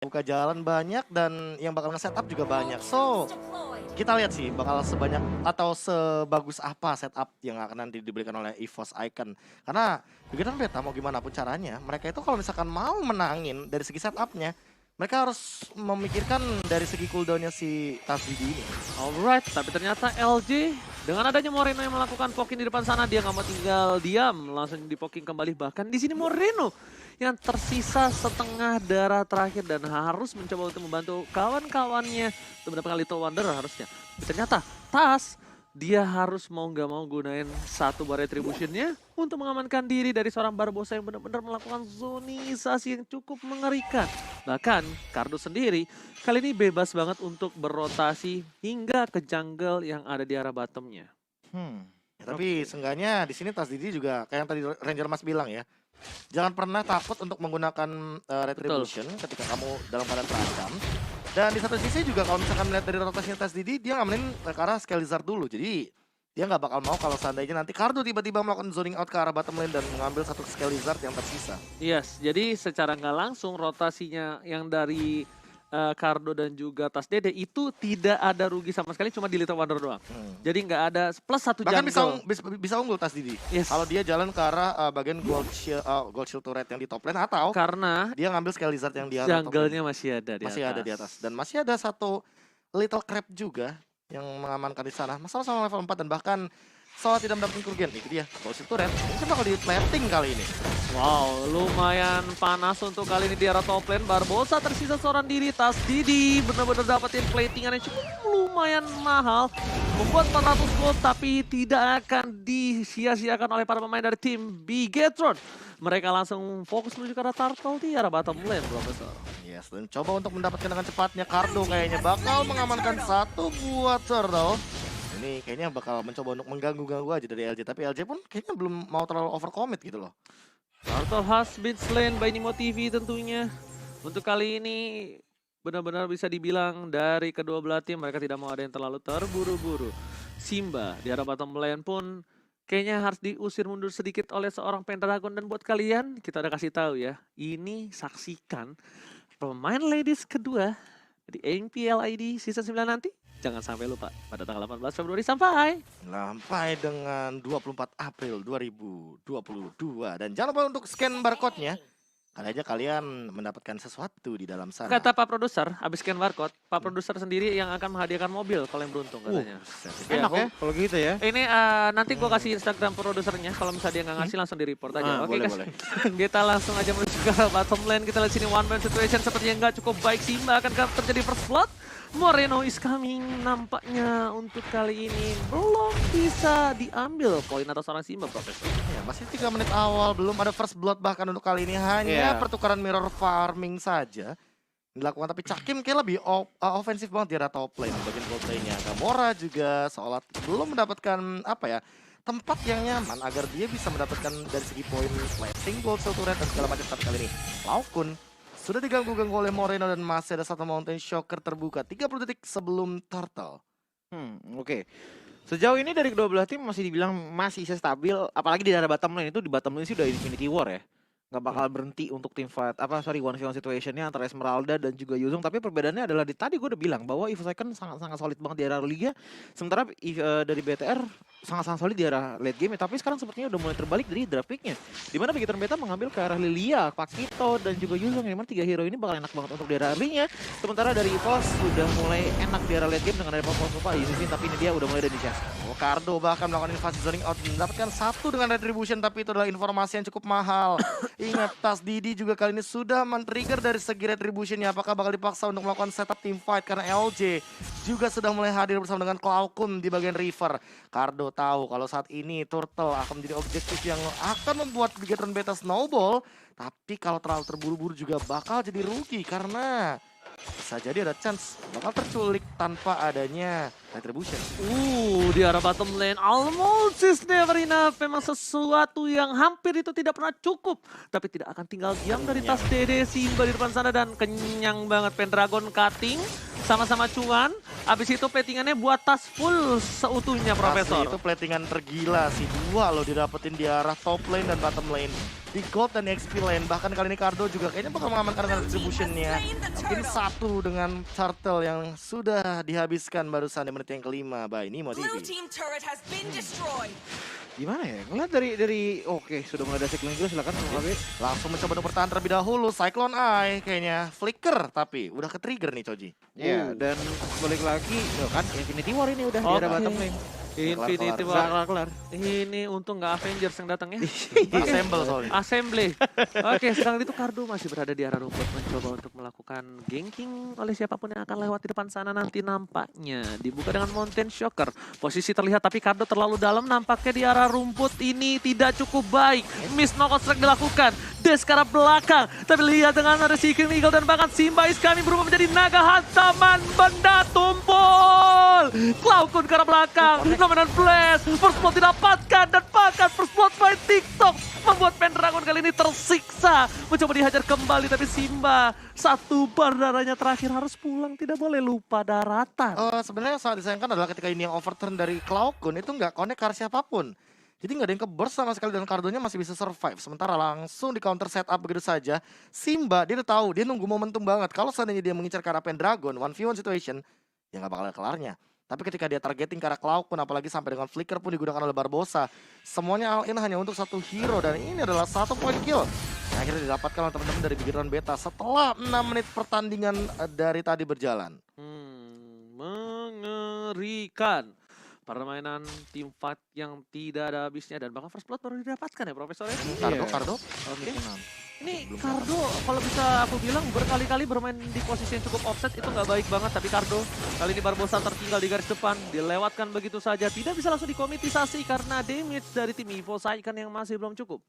buka jalan banyak dan yang bakal nge-setup juga banyak. So, kita lihat sih bakal sebanyak atau sebagus apa setup yang akan nanti diberikan oleh EVOS Icon. Karena Bigoton Beta mau gimana pun caranya, mereka itu kalau misalkan mau menangin dari segi setupnya, mereka harus memikirkan dari segi cooldownnya si Tasdidi ini. Alright, tapi ternyata LJ dengan adanya Moreno yang melakukan poking di depan sana, dia nggak mau tinggal diam, langsung di poking kembali. Bahkan di sini Moreno yang tersisa setengah darah terakhir dan harus mencoba untuk membantu kawan-kawannya untuk mendapatkan Little Wonder harusnya. Tapi ternyata Tas dia harus mau nggak mau gunain satu bar retributionnya untuk mengamankan diri dari seorang Barbosa yang benar-benar melakukan zonisasi yang cukup mengerikan. Bahkan Cardo sendiri kali ini bebas banget untuk berotasi hingga ke jungle yang ada di arah bottomnya. Ya, tapi seenggaknya di sini Tasdidi juga kayak yang tadi Ranger Mas bilang ya. Jangan pernah takut untuk menggunakan retribution ketika kamu dalam keadaan terancam. Dan di satu sisi juga kalau misalkan melihat dari rotasinya Tasdidi, dia ngamenin ke arah Scalizar dulu. Jadi dia nggak bakal mau kalau seandainya nanti Cardo tiba-tiba melakukan zoning out ke arah bottom lane dan mengambil satu Scalizar yang tersisa. Yes, jadi secara nggak langsung rotasinya yang dari Cardo dan juga Tas Dede itu tidak ada rugi sama sekali, cuma di Little Wonder doang. Jadi nggak ada plus satu Bahkan jungle. bisa unggul Tasdidi. Yes. Kalau dia jalan ke arah bagian gold shield turret yang di top lane atau Karena dia ngambil Scalizar yang di arah top lane. jungle-nya masih ada di Masih atas. ada di atas. Dan masih ada satu little crab juga yang mengamankan di sana. Masalah sama level 4 dan bahkan Soal tidak mendapatkan kerugian. Itu dia. Gold shield turret. Ini bakal di plating kali ini. Wow, lumayan panas untuk kali ini di arah top lane. Barbosa tersisa seorang diri. Tasdidi benar-benar dapetin platingan yang cukup lumayan mahal. Membuat 400 gold tapi tidak akan disia-siakan oleh para pemain dari tim Bigetron. Mereka langsung fokus menuju ke arah turtle di arah bottom lane, Profesor. Yes, dan coba untuk mendapatkan dengan cepatnya. Cardo kayaknya bakal mengamankan satu buat turtle. Ini kayaknya bakal mencoba untuk mengganggu-ganggu aja dari LJ. Tapi LJ pun kayaknya belum mau terlalu overcommit gitu loh. Turtle has been slain by Nimo TV tentunya. Untuk kali ini benar-benar bisa dibilang dari kedua belah tim mereka tidak mau ada yang terlalu terburu-buru. Simba di arah bottom lane pun kayaknya harus diusir mundur sedikit oleh seorang Pendragon. Dan buat kalian kita udah kasih tahu ya, ini saksikan pemain ladies kedua di NPL ID season 9 nanti. Jangan sampai lupa pada tanggal 18 Februari sampai dengan 24 April 2022. Dan jangan lupa untuk scan barcode-nya. Kali aja kalian mendapatkan sesuatu di dalam sana. kata Pak Produser, habis scan barcode, Pak Produser sendiri yang akan menghadiahkan mobil kalau yang beruntung katanya. Enak ya kalau gitu ya. Ini nanti gue kasih Instagram produsernya, kalau misalnya dia nggak ngasih langsung di report aja. Oke boleh, guys, boleh. kita langsung aja menuju ke bottom lane. Kita lihat sini one man situation sepertinya nggak cukup baik. Simba akan terjadi first blood. Moreno is coming nampaknya untuk kali ini belum bisa diambil poin atas seorang Simba, Profesor. Ya, masih 3 menit awal, belum ada first blood bahkan untuk kali ini. Hanya pertukaran mirror farming saja dilakukan. Tapi Cakim kayak lebih ofensif banget di arah top lane. Bagian gold lane-nya Gamora juga seolah belum mendapatkan tempat yang nyaman agar dia bisa mendapatkan dari segi poin plating, gold shield turret dan segala macam. Tapi kali ini Laukun sudah diganggu-ganggu oleh Moreno dan masih ada satu Mountain Shocker terbuka 30 detik sebelum Turtle. Oke. Sejauh ini dari kedua belah tim masih dibilang masih bisa stabil, apalagi di daerah bottom lane itu, di bottom lane sih udah Infinity War ya. Nggak bakal berhenti untuk tim fight, one v one situationnya antara Esmeralda dan juga Yuzong. Tapi perbedaannya adalah tadi gue udah bilang bahwa EVOS Icon sangat-sangat solid banget di arah Liga. Sementara dari BTR sangat-sangat solid di arah late game. Tapi sekarang sepertinya udah mulai terbalik dari draft picknya. Dimana Bigetron Beta mengambil ke arah Lilia, Pakito, dan juga Yuzong. Dimana 3 hero ini bakal enak banget untuk di arah early-nya. Sementara dari EVOS sudah mulai enak di arah late game dengan ada Papa Yuzong. Tapi ini dia udah mulai ada di chest. Cardo bahkan melakukan invasi zoning out, mendapatkan satu dengan retribution, tapi itu adalah informasi yang cukup mahal. Ingat, Tasdidi juga kali ini sudah men-trigger dari segi retributionnya. Apakah bakal dipaksa untuk melakukan setup team fight karena LJ juga sudah mulai hadir bersama dengan Cloudcum di bagian river. Cardo tahu kalau saat ini Turtle akan menjadi objektif yang akan membuat Bigetron Beta snowball. Tapi kalau terlalu terburu-buru juga bakal jadi rugi karena bisa jadi ada chance bakal terculik tanpa adanya retribution. Di arah bottom lane, almost is never enough. Memang sesuatu yang hampir itu tidak pernah cukup. Tapi tidak akan tinggal diam dari Tas Dede, Simba di depan sana dan kenyang banget. Pendragon cutting sama-sama cuan. Abis itu platingannya buat tas full seutuhnya, Profesor. Asli, itu platingan tergila sih. 2 loh didapetin di arah top lane dan bottom lane. Di gold dan XP lane. Bahkan kali ini Cardo juga kayaknya bakal mengamankan dengan distributionnya. Ini 1 dengan turtle yang sudah dihabiskan barusan di menit yang kelima. By Nimo TV. Gimana ya? Ngeliat dari oke, sudah mulai ada cycling juga, silakan KB. Langsung mencoba untuk bertahan terlebih dahulu. Cyclone Eye kayaknya flicker tapi udah ke trigger nih Choji. Iya, dan balik lagi, tuh kan Infinity War ini udah di Oke. arah bottom lane. Infinity Kelar, War. kelar. Ini untung nggak Avengers yang datang ya. Assemble soalnya. Assembly. Oke, sedang itu Cardo masih berada di arah rumput mencoba untuk melakukan ganking oleh siapapun yang akan lewat di depan sana nanti nampaknya. Dibuka dengan Mountain Shocker. Posisi terlihat tapi Cardo terlalu dalam nampaknya di arah rumput ini tidak cukup baik. Miss knockout strike dilakukan. Des ke arah belakang. Tapi lihat dengan ada Seeking Eagle dan bahkan Simba is kami berubah menjadi naga hantaman benda tumpul. Cloud ke arah belakang. Nomenan Blast. First blood didapatkan dan bahkan first blood by TikTok membuat Pendragon kali ini tersiksa. Mencoba dihajar kembali tapi Simba satu bar darahnya terakhir harus pulang. Tidak boleh lupa daratan. Sebenarnya yang sangat disayangkan adalah ketika ini yang overturn dari Cloudgun itu nggak connect ke arah siapapun. Jadi nggak ada yang ke-burst sama sekali dan Cardonya masih bisa survive. Sementara langsung di counter setup begitu saja. Simba dia udah tahu, dia nunggu momentum banget. Kalau seandainya dia mengincar ke arah Pendragon, 1v1 situation, ya nggak bakal ada kelarnya. Tapi ketika dia targeting ke arah Cloudgun, apalagi sampai dengan flicker pun digunakan oleh Barbosa. Semuanya all in hanya untuk satu hero dan ini adalah 1 point kill. Yang akhirnya didapatkan oleh teman-teman dari Bigiran Beta setelah 6 menit pertandingan dari tadi berjalan. Mengerikan. Permainan team fight yang tidak ada habisnya dan bahkan first blood baru didapatkan ya Profesor ya. Cardo. Oke. Ini Cardo kalau bisa aku bilang berkali-kali bermain di posisi yang cukup offset itu nggak baik banget. Tapi Cardo kali ini Barbosa tertinggal di garis depan. Dilewatkan begitu saja. Tidak bisa langsung dikomitisasi karena damage dari tim Evo Saikan yang masih belum cukup.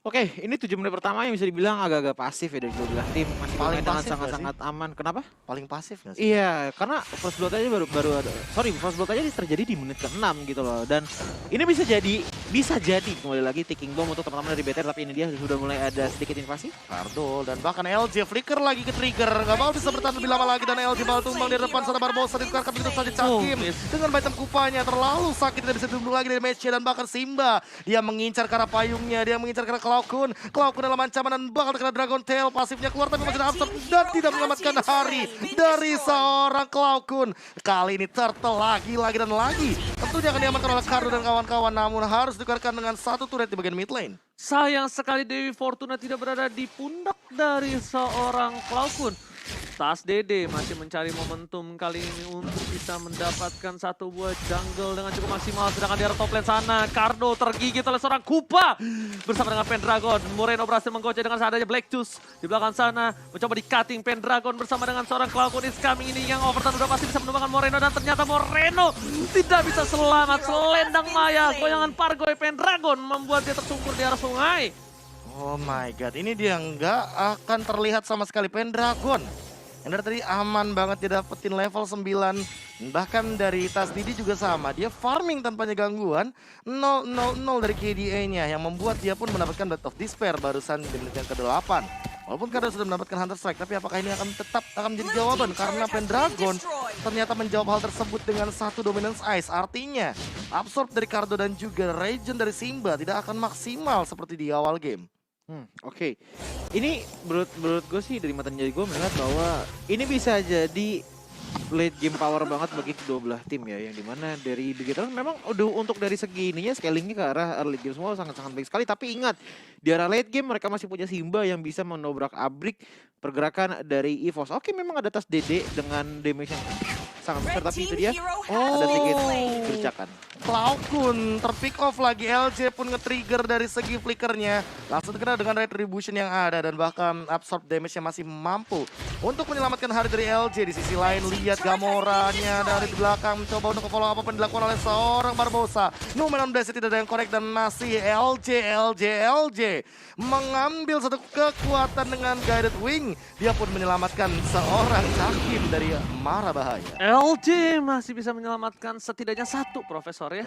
Oke, ini 7 menit pertama yang bisa dibilang agak-agak pasif ya dari kedua tim. Masih Paling bermain dengan pasif nggak sangat-sangat aman. Kenapa? Paling pasif nggak sih? Iya, karena first blood aja baru ada. Sorry, first blood aja terjadi di menit ke-6 gitu loh. Dan ini bisa jadi kembali lagi ticking bomb untuk teman-teman dari BTR, tapi ini dia sudah mulai ada sedikit invasi. Cardo dan bahkan LJ flicker lagi ke trigger. Gak mau bisa bertahan lebih lama lagi dan LJ bakal tumbang di depan sana Barbosa ditukarkan begitu saja Cakim. Dengan item kupanya terlalu sakit tidak bisa duduk lagi dari matchnya dan bahkan Simba. Dia mengincar ke arah payungnya, dia mengincar ke arah Cloudgun. Cloudgun dalam ancaman dan bakal kena Dragon Tail. Pasifnya keluar tapi masih ada absorb dan tidak menyelamatkan hari dari seorang Cloudgun. Kali ini Turtle lagi dan lagi. Tentunya akan diamankan oleh Cardo dan kawan-kawan namun harus ditukarkan dengan satu turret di bagian mid lane. Sayang sekali Dewi Fortuna tidak berada di pundak dari seorang Cloudgun. Tas Dede masih mencari momentum kali ini untuk bisa mendapatkan satu buah jungle dengan cukup maksimal. Sedangkan di arah top lane sana, Cardo tergigit oleh seorang Kupa bersama dengan Pendragon. Moreno berhasil menggocek dengan seadanya Black Juice. Di belakang sana, mencoba di-cutting Pendragon bersama dengan seorang Cloudgun is coming ini yang overturn udah pasti bisa menumbangkan Moreno. Dan ternyata Moreno tidak bisa selamat. Selendang Maya, goyangan Pargoy Pendragon membuat dia tersungkur di arah sungai. Oh my god, ini dia nggak akan terlihat sama sekali Pendragon. Yang dari tadi aman banget dia dapetin level 9. Bahkan dari Tas Didi juga sama. Dia farming tanpanya gangguan. 0-0-0 dari KDA-nya. Yang membuat dia pun mendapatkan Blood of Despair barusan di menit yang ke-8. Walaupun Cardo sudah mendapatkan Hunter Strike. Tapi apakah ini akan tetap menjadi jawaban? Karena Pendragon ternyata menjawab hal tersebut dengan satu Dominance Ice. Artinya absorb dari Cardo dan juga Regen dari Simba tidak akan maksimal seperti di awal game. Oke. Ini menurut gue sih dari mata jadi gue melihat bahwa ini bisa jadi late game power banget bagi kedua belah tim ya, yang dimana dari begitu memang udah untuk dari segi ininya scalingnya ke arah early game semua sangat-sangat baik sekali, tapi ingat di arah late game mereka masih punya Simba yang bisa menobrak abrik pergerakan dari EVOS. Oke, memang ada Tas Dede dengan damage yang sangat besar, tapi itu dia ada sedikit gercakan. Cloudgun terpick off lagi, LJ pun nge-trigger dari segi flickernya. Langsung terkena dengan retribution yang ada dan bahkan absorb damage-nya masih mampu untuk menyelamatkan hari dari LJ. Di sisi lain lihat Gamoranya dari belakang mencoba untuk follow apa yang dilakukan oleh seorang Barbosa. Numenon Blast tidak ada yang korek dan masih LJ mengambil satu kekuatan dengan guided wing. Dia pun menyelamatkan seorang Cakim dari mara bahaya. LJ masih bisa menyelamatkan setidaknya satu Profesor ya.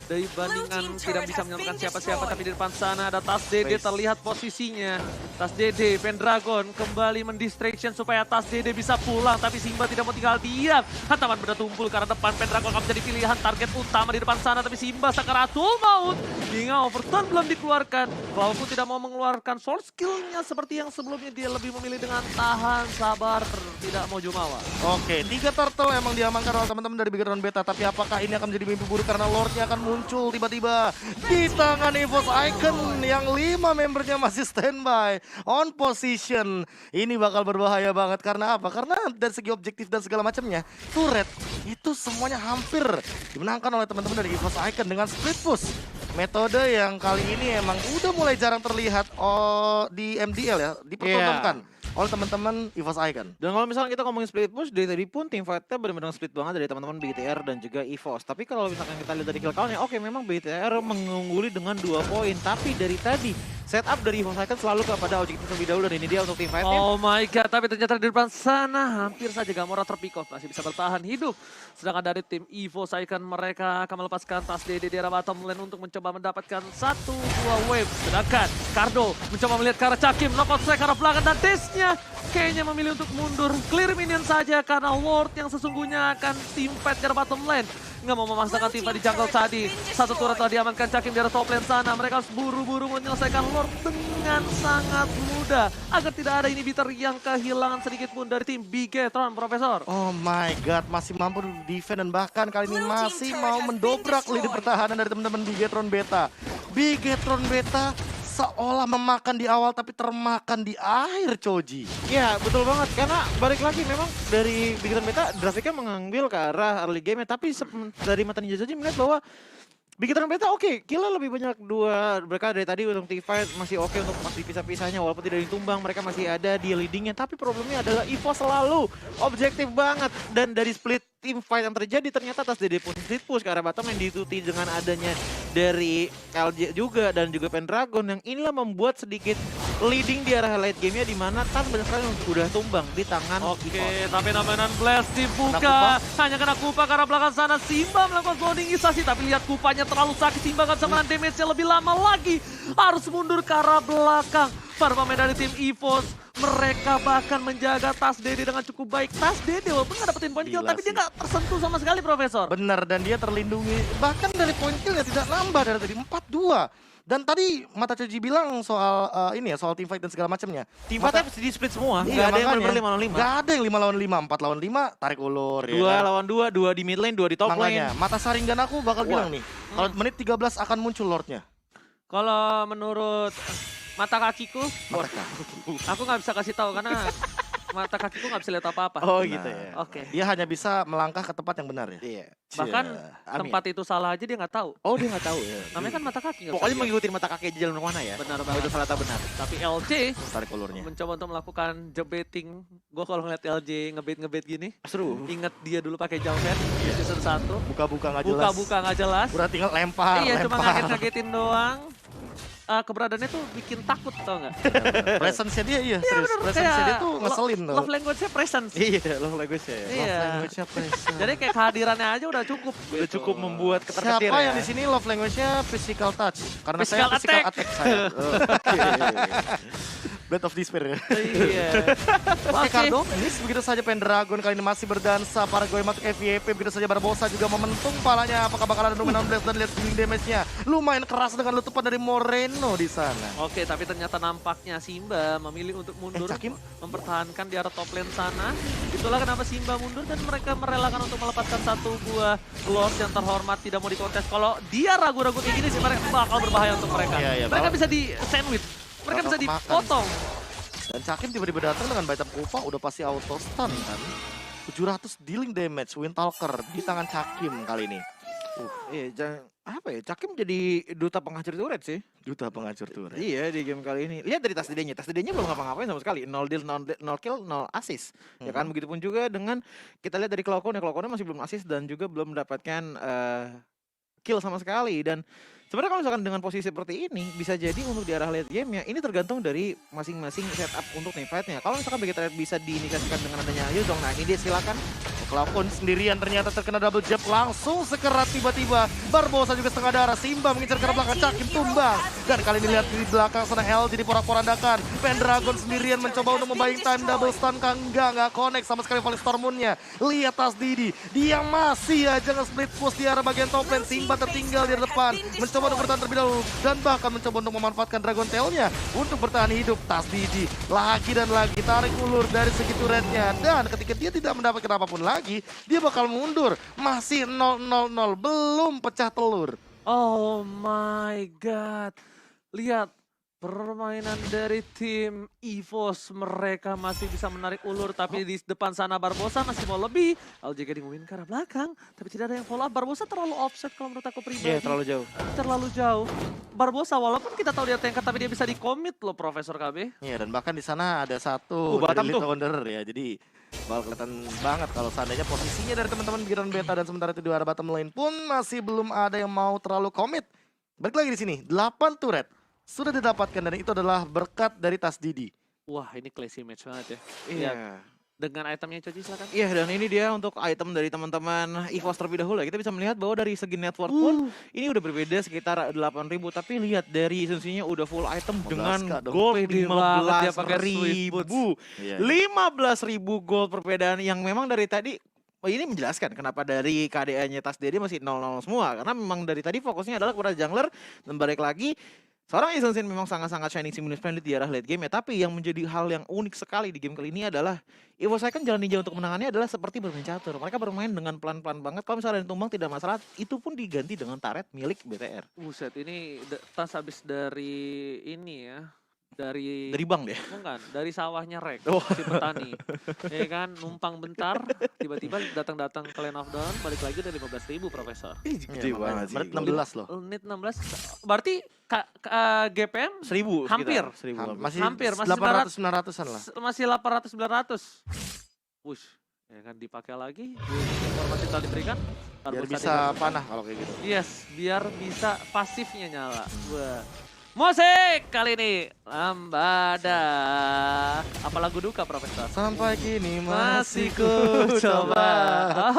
Dari bandingan tidak bisa menyelamatkan siapa-siapa, tapi di depan sana ada Tas Dede terlihat posisinya. Tas Dede, Pendragon kembali mendistraction supaya Tas Dede bisa pulang, tapi Simba tidak mau tinggal diam. Hantaman benda tumpul karena depan Pendragon akan menjadi pilihan target utama di depan sana, tapi Simba sakaratul maut. Hingga overturn belum dikeluarkan. Cloud pun tidak mau mengeluarkan soul skillnya seperti yang sebelumnya, dia lebih memilih dengan tahan, sabar, tidak mau jumawa. Oke, 3 turtle emang diamankan oleh teman-teman dari Bigetron Beta, tapi apakah ini akan menjadi mimpi buruk karena Lordnya akan muncul tiba-tiba di tangan EVOS Icon yang 5 membernya masih standby on position. Ini bakal berbahaya banget karena apa? Karena dari segi objektif dan segala macamnya, turret itu semuanya hampir dimenangkan oleh teman-teman dari EVOS Icon dengan split push. Metode yang kali ini emang udah mulai jarang terlihat di MDL ya, dipertontonkan oleh teman-teman EVOS Icon. Dan kalau misalnya kita ngomongin split push, dari tadi pun tim fight-nya benar-benar split banget dari teman-teman BTR dan juga EVOS. Tapi kalau misalkan kita lihat dari kill count-nya, oke memang BTR mengungguli dengan 2 poin. Tapi dari tadi, setup dari EVOS Icon selalu kepada objektif terlebih dahulu, dan ini dia untuk tim fight-nya. Oh my god, tapi ternyata di depan sana hampir saja Gamora terpick off, masih bisa bertahan hidup. Sedangkan dari tim EVOS Icon, mereka akan melepaskan Tas Dede di arah bottom lane untuk mencoba mendapatkan 1-2 wave. Sedangkan Cardo mencoba melihat ke arah Cakim, knockout strike ke arah belakang, dan Desnya kayaknya memilih untuk mundur. Clear minion saja karena Lord yang sesungguhnya akan team fight ke arah bottom lane. Nggak mau memaksakan tim fight di jungle tadi. Satu turret telah diamankan Cakim di arah top lane sana. Mereka harus buru-buru menyelesaikan Lord dengan sangat mudah agar tidak ada inhibitor yang kehilangan sedikit pun dari tim Bigetron, Profesor. Oh my god, masih mampu defend dan bahkan kali ini masih mau mendobrak lini pertahanan dari teman-teman Bigetron Beta. Bigetron Beta seolah memakan di awal tapi termakan di akhir, Choji. Ya betul banget, karena balik lagi memang dari Bigetron Beta grafiknya mengambil ke arah early game, tapi dari mata Ninja Zoji melihat bahwa Bigetron Beta oke, killnya lebih banyak 2. Mereka dari tadi untuk teamfight masih oke untuk pas dipisah-pisahnya, walaupun tidak ditumbang, mereka masih ada di leadingnya. Tapi problemnya adalah EVOS selalu objektif banget, dan dari split team fight yang terjadi ternyata Tas Dede pun split push ke arah bottom yang diikuti dengan adanya dari LJ juga dan juga Pendragon, yang inilah membuat sedikit leading di arah late game-nya, di mana Tas banyak sekali yang sudah tumbang di tangan Oke, EVOS. tapi namanya blast dibuka. Hanya kena Kupa ke arah belakang sana. Simba melakukan cloudingisasi, tapi lihat Kupanya terlalu sakit. Simba gak bisa menahan damage-nya lebih lama lagi. Harus mundur ke arah belakang. Para pemain dari tim EVOS, mereka bahkan menjaga Tas Dede dengan cukup baik. Tas Dede walaupun gak dapetin poin kill, Gila tapi dia sih. gak tersentuh sama sekali, Profesor. Benar, dan dia terlindungi. Bahkan dari poin killnya tidak nambah dari tadi 4-2. Dan tadi Mata Choji bilang soal ini ya, soal team fight dan segala macamnya. Tim fightnya di split semua, Iya, nggak ada yang makanya. benar-benar 5 lawan 5. Gak ada yang 5 lawan 5, 4 lawan 5, tarik ulur. 2 ya kan? lawan 2, 2 di mid lane, 2 di top Makanya, lane. Mata Saringan aku bakal bilang nih, kalau menit 13 akan muncul Lordnya. Kalau menurut mata kakiku, aku nggak bisa kasih tahu karena mata kakiku nggak bisa lihat apa-apa. Oh Nah, gitu ya. Oke. Dia hanya bisa melangkah ke tempat yang benar ya. Iya. Bahkan Amin. tempat itu salah aja dia nggak tahu. Oh dia nggak tahu ya. Namanya kan mata kaki. nggak Pokoknya bisa lihat. mengikuti mata kaki aja jalan kemana ya. Benar Oh, banget. itu salah atau benar. Tapi LJ Tarik ulurnya. mencoba untuk melakukan jebeting. Gue kalau ngeliat LJ ngebet gini, Seru. inget dia dulu pakai Jalvet di season 1. Buka-buka nggak jelas. Buka-buka nggak jelas. Udah tinggal lempar, Iya, cuma lempar. ngaget-ngagetin doang. Keberadaannya tuh bikin takut, tau nggak? Presence-nya dia iya, Iya serius. bener, Presence-nya dia kayak tuh ngeselin tuh. love language-nya presence. Iya, lo language ya. Iya. Love language-nya presence. Jadi kayak kehadirannya aja udah cukup. Udah cukup membuat keterketir Siapa ya. yang di sini love language-nya physical touch? Karena Physical saya physical attack. attack saya. Blade of Despair ya. Iya. Oke, Oke. Cardo, miss begitu saja Pendragon kali ini masih berdansa. Para Goy masuk FYP, begitu saja Barbosa juga mementung palanya. Apakah bakal ada Dominant Blast dan lihat healing damage-nya. Lumayan keras dengan letupan dari Moreno di sana. Oke, tapi ternyata nampaknya Simba memilih untuk mundur, Cakim? mempertahankan di arah top lane sana. Itulah kenapa Simba mundur dan mereka merelakan untuk melepaskan 1 buah Lord yang terhormat, tidak mau dikontes. Kalau dia ragu-ragu kayak gini sih, mereka bakal berbahaya untuk mereka. Iya, iya, Mereka bakal- bisa di sandwich, mereka Bakal bisa kemakan. dipotong. Dan Cakim tiba-tiba datang dengan Bite Up Kufa udah pasti auto stun kan. 700 dealing damage Windtalker di tangan Cakim kali ini. Iya, apa ya? Cakim jadi duta penghancur turret sih. Duta penghancur turret. Iya di game kali ini. Lihat dari Tas Dede-nya. Tas Dede-nya belum ngapa-ngapain sama sekali. 0 deal, 0 kill, 0 assist. Ya kan? Begitupun juga dengan kita lihat dari Cloudcon. Ya Cloudcon masih belum assist dan juga belum mendapatkan kill sama sekali. Dan sebenarnya kalau misalkan dengan posisi seperti ini, bisa jadi untuk di arah late game ya, ini tergantung dari masing-masing setup untuk team fight-nya. Kalau misalkan BGTR bisa diindikasikan dengan adanya Yuzong, nah ini dia silakan. Cloud9 sendirian ternyata terkena double jab langsung sekerat tiba-tiba. Barbosa juga setengah darah. Simba mengincar ke arah belakang, Cakim tumbang. Dan kali ini lihat di belakang sana LG diporak-porandakan. Pendragon sendirian mencoba untuk membayang time double stun kah? Enggak connect sama sekali volley Stormoon-nya. Lihat Tas Didi, dia masih aja nge-split push di arah bagian top lane. Simba tertinggal di depan, mencoba untuk bertahan terlebih dahulu. Dan bahkan mencoba untuk memanfaatkan Dragon Tail-nya untuk bertahan hidup. Tas Didi lagi dan lagi tarik ulur dari segi turretnya. Dan ketika dia tidak mendapatkan apapun lagi, dia bakal mundur. Masih 0-0-0, belum pecah telur. Oh my god. Lihat permainan dari tim EVOS, mereka masih bisa menarik ulur, tapi di depan sana Barbosa masih mau lebih. LJK diumumin ke arah belakang, tapi tidak ada yang follow up. Barbosa terlalu offset kalau menurut aku pribadi. Iya, terlalu jauh. Terlalu jauh. Barbosa walaupun kita tahu dia tanker, tapi dia bisa di-commit loh Profesor KB. Iya, dan bahkan di sana ada satu Batam Elite tuh. Wanderer ya. Jadi bakal kelihatan banget kalau seandainya posisinya dari teman-teman Biron Beta dan sementara itu di arah bottom lane pun masih belum ada yang mau terlalu komit. Balik lagi di sini, 8 turret sudah didapatkan dan itu adalah berkat dari Tas Didi. Wah, ini classy match banget ya. Iya. Lihat, dengan itemnya Coci silakan. Iya, dan ini dia untuk item dari teman-teman EVOS terlebih dahulu. Kita bisa melihat bahwa dari segi network pun ini udah berbeda sekitar 8.000, tapi lihat dari esensinya udah full item 15K dengan dong. gold Pede banget dia pakai Swift 15.000. Iya. 15.000 gold perbedaan yang memang dari tadi ini menjelaskan kenapa dari KDA-nya Tas Dede masih 0-0 semua. Karena memang dari tadi fokusnya adalah kepada jungler. Dan balik lagi, seorang Isensin memang sangat-sangat shining stimulus splendid di arah late game ya. Tapi yang menjadi hal yang unik sekali di game kali ini adalah EVOS Icon jalan ninja untuk menangannya adalah seperti bermain catur. Mereka bermain dengan pelan-pelan banget. Kalau misalnya ada yang tumbang tidak masalah, itu pun diganti dengan turret milik BTR. Buset, ini tas habis dari ini ya. Dari Bang deh. bukan, dari sawahnya Rek, Oh. si petani. Ya kan, numpang bentar, tiba-tiba datang-datang ke Lane of Dawn, balik lagi dari 15.000 Profesor. Gede banget sih. Menit 16 loh. Menit 16, berarti GPM 1000 Hampir. sekitar, 1000. Masih Hampir, masih 800-900an lah. masih 800-900. Wush, ya kan dipakai lagi, informasi telah diberikan. Biar Barbosa bisa dibantu. panah kalau kayak gitu. Yes, biar bisa pasifnya nyala. Wah. Musik kali ini Lambada. Apa lagu duka Profesor? Sampai kini Masih masih ku ku coba. coba.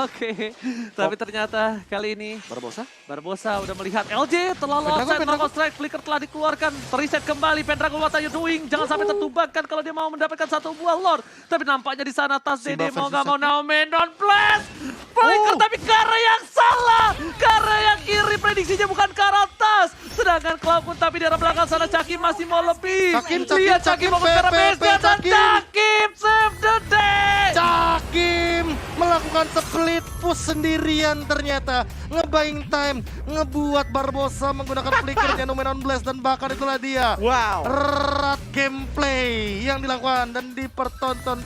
Oke. Tapi ternyata kali ini Barbosa? Barbosa udah melihat LJ terlalu Pendragon, offside, Pendragon. melakukan strike, flicker telah dikeluarkan, reset kembali, Pendragon what are you doing? Jangan sampai tertumbangkan kalau dia mau mendapatkan satu buah Lord. Tapi nampaknya di sana Tas Simba Dede mau versus gak mau Saki. now man don't blast. Flicker tapi ke arah yang salah, ke arah yang kiri, prediksinya bukan ke arah Tas. Sedangkan Cloud pun tapi di arah belakang sana Cakim masih mau lebih. Cakim, Lihat Cakim mau ke arah base dan Cakim. Cakim save the day. Cakim melakukan split push sendirian ternyata. Nge-buying time, ngebuat Barbosa menggunakan flickernya Numenon Blast dan bahkan itulah dia. Wow. Erat gameplay yang dilakukan dan dipertonton